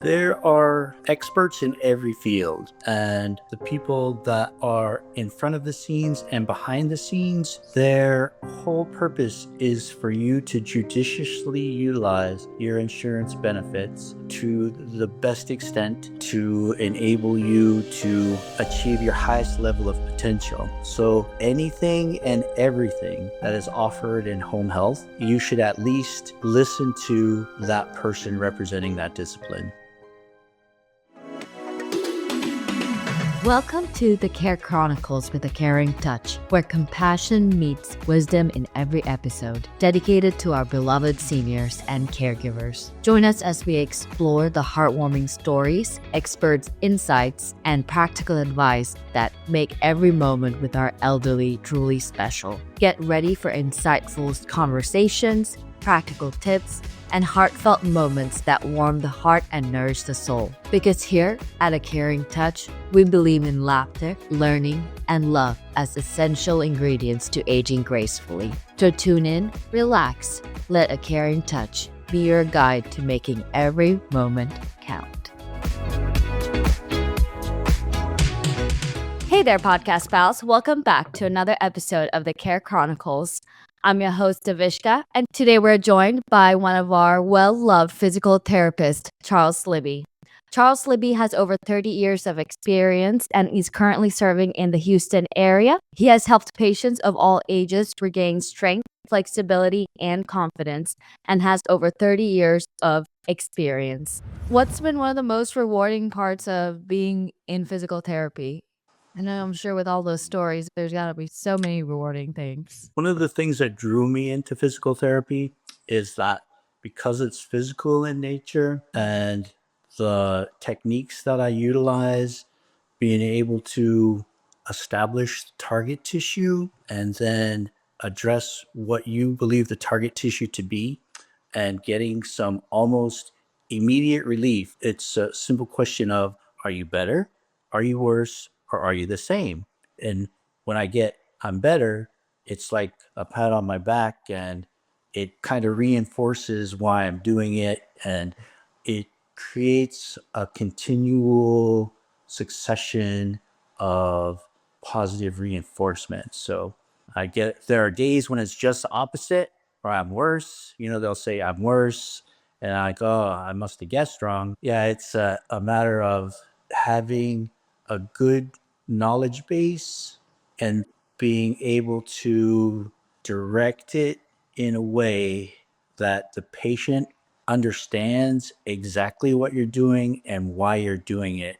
There are experts in every field, and the people that are in front of the scenes and behind the scenes, their whole purpose is for you to judiciously utilize your insurance benefits to the best extent to enable you to achieve your highest level of potential. So anything and everything that is offered in home health, you should at least listen to that person representing that discipline. Welcome to the Care Chronicles with a Caring Touch, where compassion meets wisdom in every episode, dedicated to our beloved seniors and caregivers. Join us as we explore the heartwarming stories, experts' insights, and practical advice that make every moment with our elderly truly special. Get ready for insightful conversations, practical tips, and heartfelt moments that warm the heart and nourish the soul. Because here at A Caring Touch, we believe in laughter, learning, and love as essential ingredients to aging gracefully. So tune in, relax, let A Caring Touch be your guide to making every moment count. Hey there, podcast pals. Welcome back to another episode of the Care Chronicles. I'm your host, Davishka, and today we're joined by one of our well-loved physical therapists, Charles Libby. Charles Libby has over 30 years of experience and is currently serving in the Houston area. He has helped patients of all ages regain strength, flexibility, and confidence, and has over 30 years of experience. What's been one of the most rewarding parts of being in physical therapy? I know I'm sure with all those stories, there's got to be so many rewarding things. One of the things that drew me into physical therapy is that because it's physical in nature and the techniques that I utilize, being able to establish target tissue and then address what you believe the target tissue to be and getting some almost immediate relief. It's a simple question of, are you better? Are you worse? Or are you the same? And when I get, I'm better, it's like a pat on my back and it kind of reinforces why I'm doing it. And it creates a continual succession of positive reinforcement. So there are days when it's just the opposite or I'm worse. They'll say I'm worse. And I go, oh, I must have guessed wrong. Yeah, it's a matter of having a good knowledge base and being able to direct it in a way that the patient understands exactly what you're doing and why you're doing it,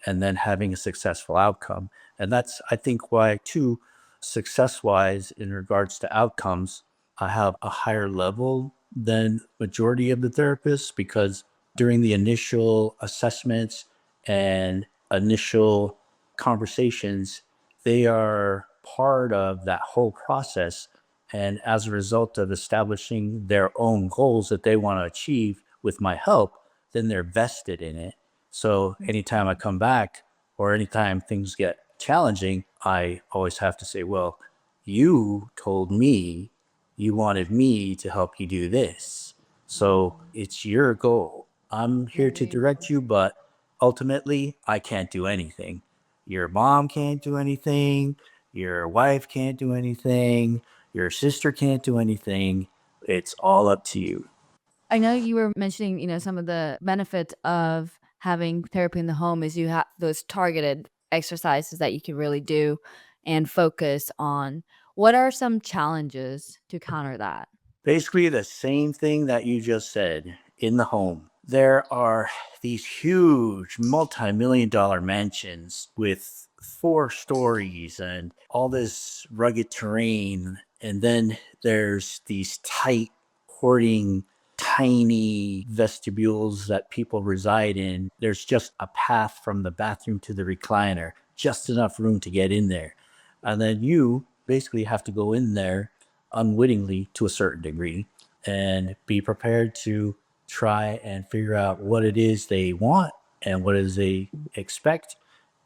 and then having a successful outcome. And that's, I think, why, too, success wise, in regards to outcomes, I have a higher level than majority of the therapists, because during the initial assessments and initial conversations, they are part of that whole process. And as a result of establishing their own goals that they want to achieve with my help, then they're vested in it. So anytime I come back or anytime things get challenging, I always have to say, well, you told me you wanted me to help you do this. So it's your goal. I'm here to direct you, but ultimately, I can't do anything. Your mom can't do anything. Your wife can't do anything. Your sister can't do anything. It's all up to you. I know you were mentioning, some of the benefits of having therapy in the home is you have those targeted exercises that you can really do and focus on. What are some challenges to counter that? Basically, the same thing that you just said in the home. There are these huge multi-million dollar mansions with 4 stories and all this rugged terrain. And then there's these tight, hoarding, tiny vestibules that people reside in. There's just a path from the bathroom to the recliner, just enough room to get in there. And then you basically have to go in there unwittingly to a certain degree and be prepared to try and figure out what it is they want and what it is they expect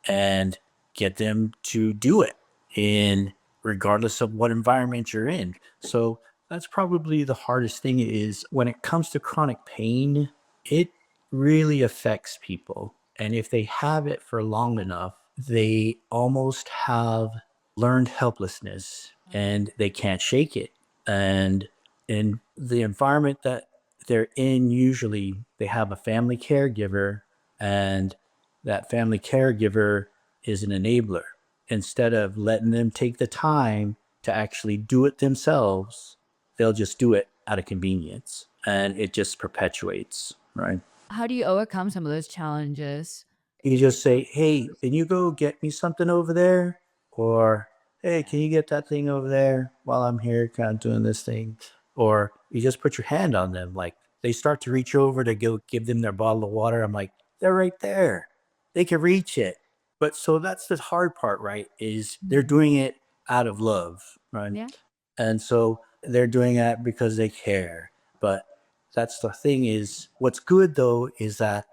and get them to do it in regardless of what environment you're in. So that's probably the hardest thing. Is when it comes to chronic pain, it really affects people. And if they have it for long enough, they almost have learned helplessness and they can't shake it. And in the environment that they're in, usually they have a family caregiver, and that family caregiver is an enabler. Instead of letting them take the time to actually do it themselves, they'll just do it out of convenience, and it just perpetuates, right? How do you overcome some of those challenges? You just say, "Hey, can you go get me something over there?" Or, "Hey, can you get that thing over there while I'm here kind of doing this thing?" Or you just put your hand on them. Like they start to reach over to go give them their bottle of water. I'm like, they're right there. They can reach it. But so that's the hard part, right? Is they're doing it out of love, right? Yeah. And so they're doing that because they care. But that's the thing is what's good though is that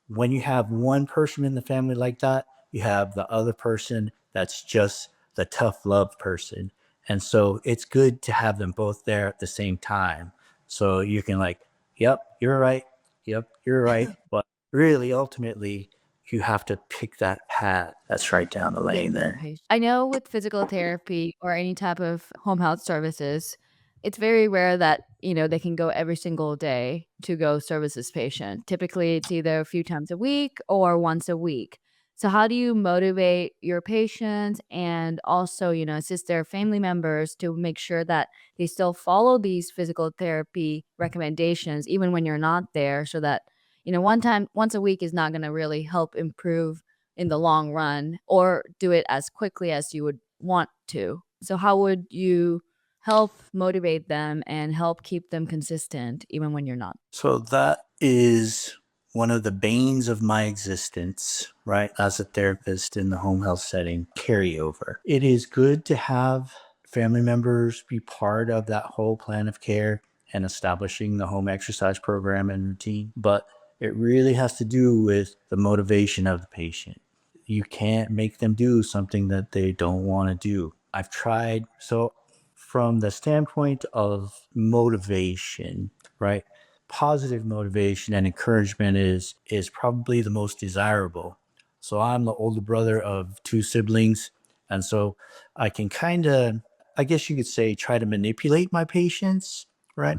when you have one person in the family like that, you have the other person that's just the tough love person. And so it's good to have them both there at the same time. So you can like, yep, you're right. Yep, you're right. But really ultimately you have to pick that path that's right down the lane there. I know with physical therapy or any type of home health services, it's very rare that, they can go every single day to go service this patient. Typically, it's either a few times a week or once a week. So how do you motivate your patients and also, assist their family members to make sure that they still follow these physical therapy recommendations even when you're not there so that, once a week is not going to really help improve in the long run or do it as quickly as you would want to. So how would you help motivate them and help keep them consistent even when you're not? So that is one of the banes of my existence, right? As a therapist in the home health setting, carryover. It is good to have family members be part of that whole plan of care and establishing the home exercise program and routine, but it really has to do with the motivation of the patient. You can't make them do something that they don't want to do. I've tried. So from the standpoint of motivation, right? Positive motivation and encouragement is probably the most desirable. So I'm the older brother of two siblings, and so I can kind of, I guess you could say, try to manipulate my patients, right?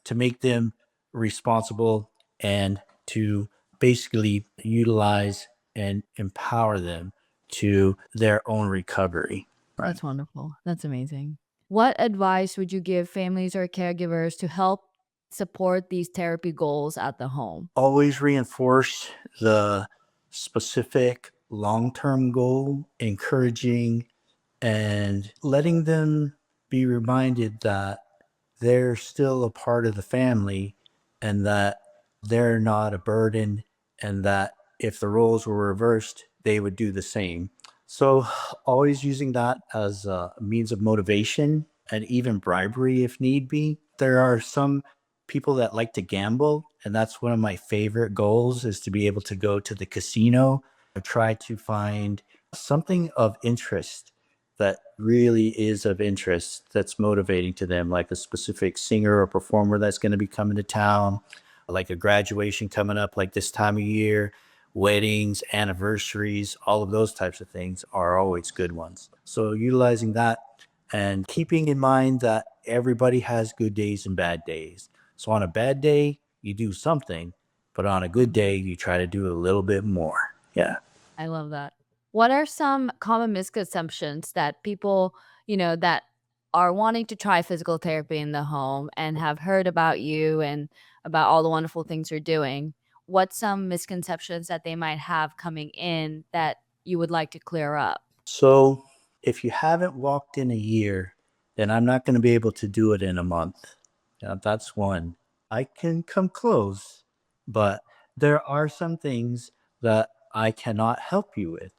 To make them responsible and to basically utilize and empower them to their own recovery, right? That's wonderful. That's amazing. What advice would you give families or caregivers to help support these therapy goals at the home? Always reinforce the specific long term goal, encouraging and letting them be reminded that they're still a part of the family and that they're not a burden, and that if the roles were reversed, they would do the same. So, always using that as a means of motivation and even bribery if need be. There are some people that like to gamble, and that's one of my favorite goals is to be able to go to the casino and try to find something of interest that really is of interest that's motivating to them, like a specific singer or performer that's going to be coming to town, like a graduation coming up like this time of year, weddings, anniversaries, all of those types of things are always good ones. So utilizing that and keeping in mind that everybody has good days and bad days. So on a bad day, you do something, but on a good day, you try to do a little bit more. Yeah. I love that. What are some common misconceptions that people, that are wanting to try physical therapy in the home and have heard about you and about all the wonderful things you're doing? What's some misconceptions that they might have coming in that you would like to clear up? So if you haven't walked in a year, then I'm not going to be able to do it in a month. Now, that's one. I can come close, but there are some things that I cannot help you with.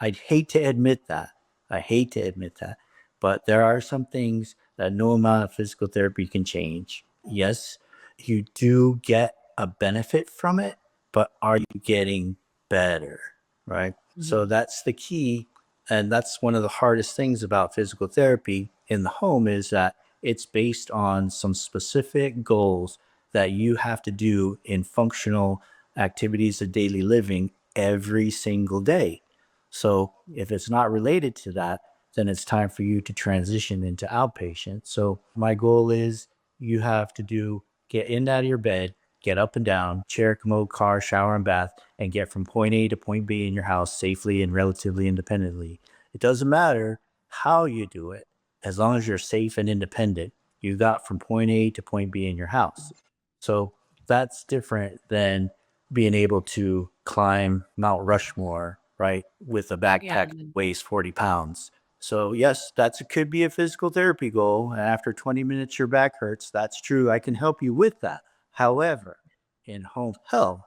I'd hate to admit that. I hate to admit that. But there are some things that no amount of physical therapy can change. Yes, you do get a benefit from it, but are you getting better? Right. Mhm. So that's the key. And that's one of the hardest things about physical therapy in the home is that it's based on some specific goals that you have to do in functional activities of daily living every single day. So if it's not related to that, then it's time for you to transition into outpatient. So my goal is you have to get in and out of your bed, get up and down, chair, commode, car, shower, and bath, and get from point A to point B in your house safely and relatively independently. It doesn't matter how you do it, as long as you're safe and independent. You got from point A to point B in your house. So that's different than being able to climb Mount Rushmore, right, with a Yeah. backpack that weighs 40 pounds. So, yes, could be a physical therapy goal. And after 20 minutes, your back hurts. That's true. I can help you with that. However, in home health,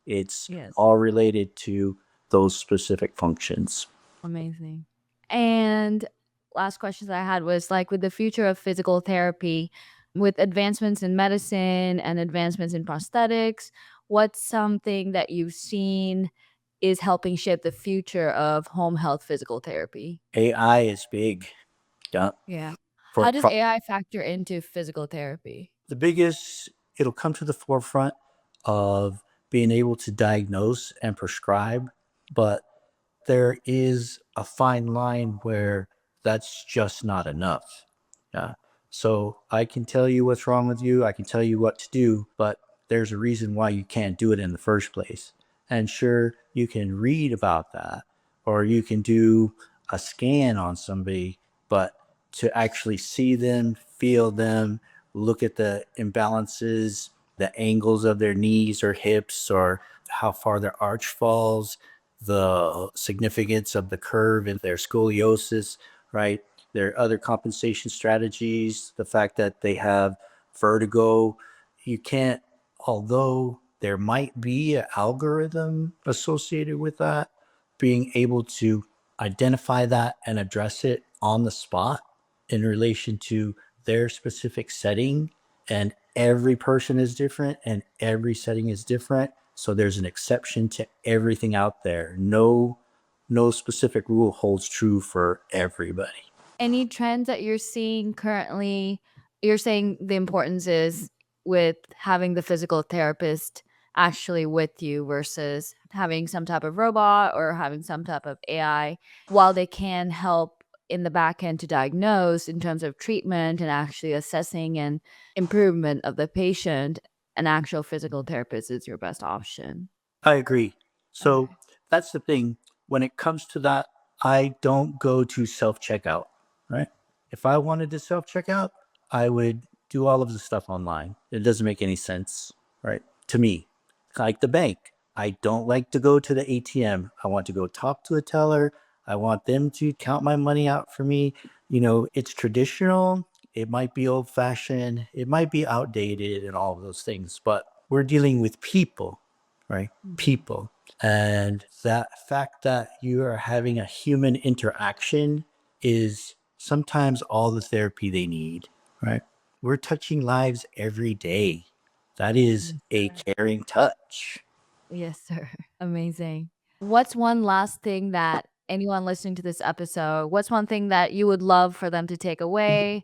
it's Yes. all related to those specific functions. Amazing. And last questions I had was like with the future of physical therapy, with advancements in medicine and advancements in prosthetics, what's something that you've seen is helping shape the future of home health physical therapy? AI is big. Yeah. Yeah. For, How does for AI factor into physical therapy? the biggest, it'll come to the forefront of being able to diagnose and prescribe, but there is a fine line where that's just not enough. Yeah. So I can tell you what's wrong with you. I can tell you what to do, but there's a reason why you can't do it in the first place. And sure, you can read about that or you can do a scan on somebody, but to actually see them, feel them, look at the imbalances, the angles of their knees or hips, or how far their arch falls, the significance of the curve in their scoliosis, right? Their other compensation strategies, the fact that they have vertigo. You can't, although there might be an algorithm associated with that, being able to identify that and address it on the spot in relation to their specific setting. And every person is different and every setting is different. So there's an exception to everything out there. No specific rule holds true for everybody. Any trends that you're seeing currently? You're saying the importance is with having the physical therapist actually with you versus having some type of robot or having some type of AI. While they can help in the back end to diagnose in terms of treatment and actually assessing and improvement of the patient, an actual physical therapist is your best option. I agree. So Okay. that's the thing. When it comes to that, I don't go to self checkout, right? If I wanted to self checkout, I would do all of the stuff online. It doesn't make any sense, right? To me, like the bank, I don't like to go to the ATM. I want to go talk to a teller. I want them to count my money out for me. It's traditional. It might be old fashioned. It might be outdated and all of those things, but we're dealing with people, right? Mhm. People. And that fact that you are having a human interaction is sometimes all the therapy they need, right? We're touching lives every day. That is Yes, a sir. caring touch. Yes, sir. Amazing. What's one last thing that anyone listening to this episode, what's one thing that you would love for them to take away?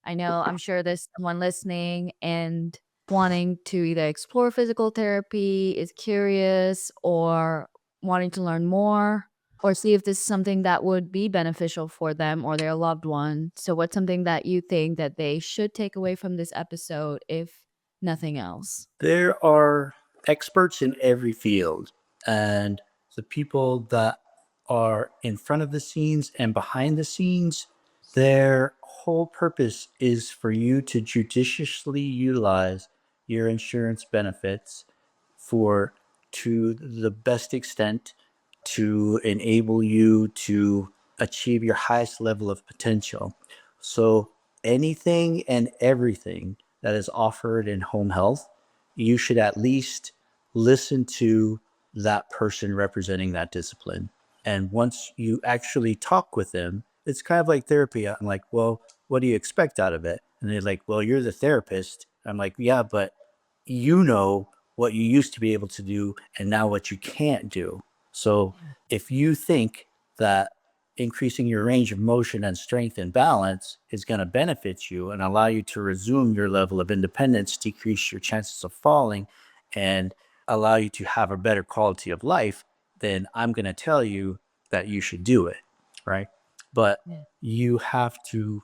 I know I'm sure there's someone listening and wanting to either explore physical therapy, is curious, or wanting to learn more, or see if this is something that would be beneficial for them or their loved one. So, what's something that you think that they should take away from this episode, if nothing else? There are experts in every field, and the people that are in front of the scenes and behind the scenes, their whole purpose is for you to judiciously utilize your insurance benefits for to the best extent to enable you to achieve your highest level of potential. So anything and everything that is offered in home health, you should at least listen to that person representing that discipline. And once you actually talk with them, it's kind of like therapy. I'm like, well, what do you expect out of it? And they're like, well, you're the therapist. I'm like, yeah, but you know what you used to be able to do and now what you can't do. So if you think that increasing your range of motion and strength and balance is going to benefit you and allow you to resume your level of independence, decrease your chances of falling, and allow you to have a better quality of life, then I'm going to tell you that you should do it, right? But Yeah. you have to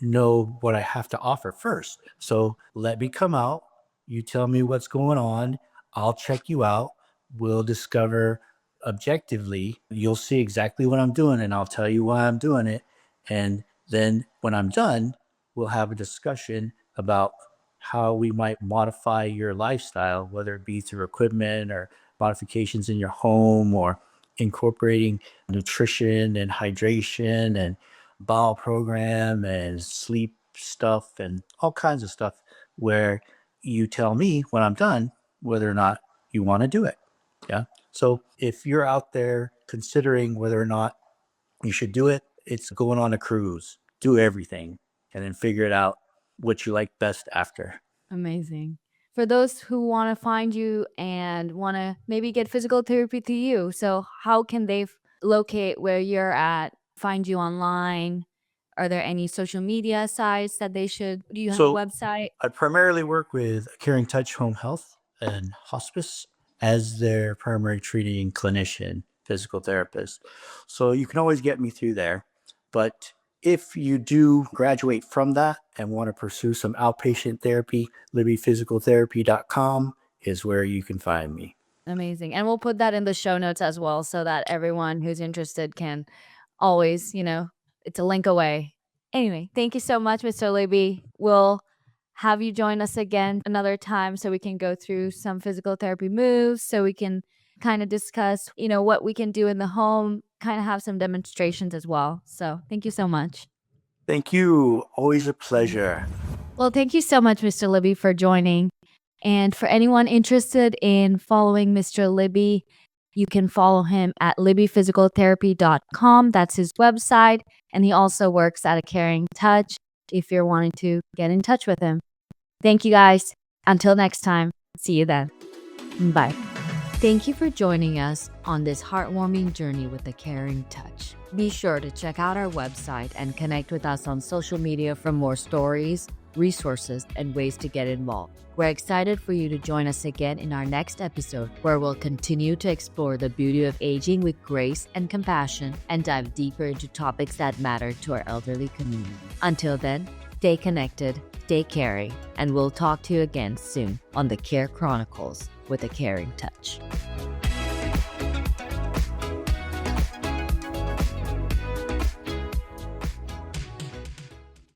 know what I have to offer first. So let me come out. You tell me what's going on. I'll check you out. We'll discover objectively. You'll see exactly what I'm doing, and I'll tell you why I'm doing it. And then when I'm done, we'll have a discussion about how we might modify your lifestyle, whether it be through equipment or modifications in your home or incorporating nutrition and hydration and bowel program and sleep stuff and all kinds of stuff, where you tell me when I'm done whether or not you want to do it. Yeah. So if you're out there considering whether or not you should do it, it's going on a cruise. Do everything and then figure it out what you like best after. Amazing. For those who want to find you and want to maybe get physical therapy to you, so how can they locate where you're at, find you online? Are there any social media sites that they should? Do you have a So website? I primarily work with Caring Touch Home Health and Hospice as their primary treating clinician, physical therapist. So you can always get me through there. But if you do graduate from that and want to pursue some outpatient therapy, LibbyPhysicalTherapy.com is where you can find me. Amazing. And we'll put that in the show notes as well so that everyone who's interested can always, it's a link away. Anyway, thank you so much, Mr. Libby. We'll have you join us again another time so we can go through some physical therapy moves, so we can kind of discuss, what we can do in the home, kind of have some demonstrations as well. So thank you so much. Thank you. Always a pleasure. Well, thank you so much, Mr. Libby, for joining. And for anyone interested in following Mr. Libby, you can follow him at libbyphysicaltherapy.com. That's his website. And he also works at a Caring Touch if you're wanting to get in touch with him. Thank you, guys. Until next time, see you then. Bye. Thank you for joining us on this heartwarming journey with the Caring Touch. Be sure to check out our website and connect with us on social media for more stories, resources, and ways to get involved. We're excited for you to join us again in our next episode, where we'll continue to explore the beauty of aging with grace and compassion and dive deeper into topics that matter to our elderly community. Until then, stay connected, stay caring, and we'll talk to you again soon on the Care Chronicles with a Caring Touch.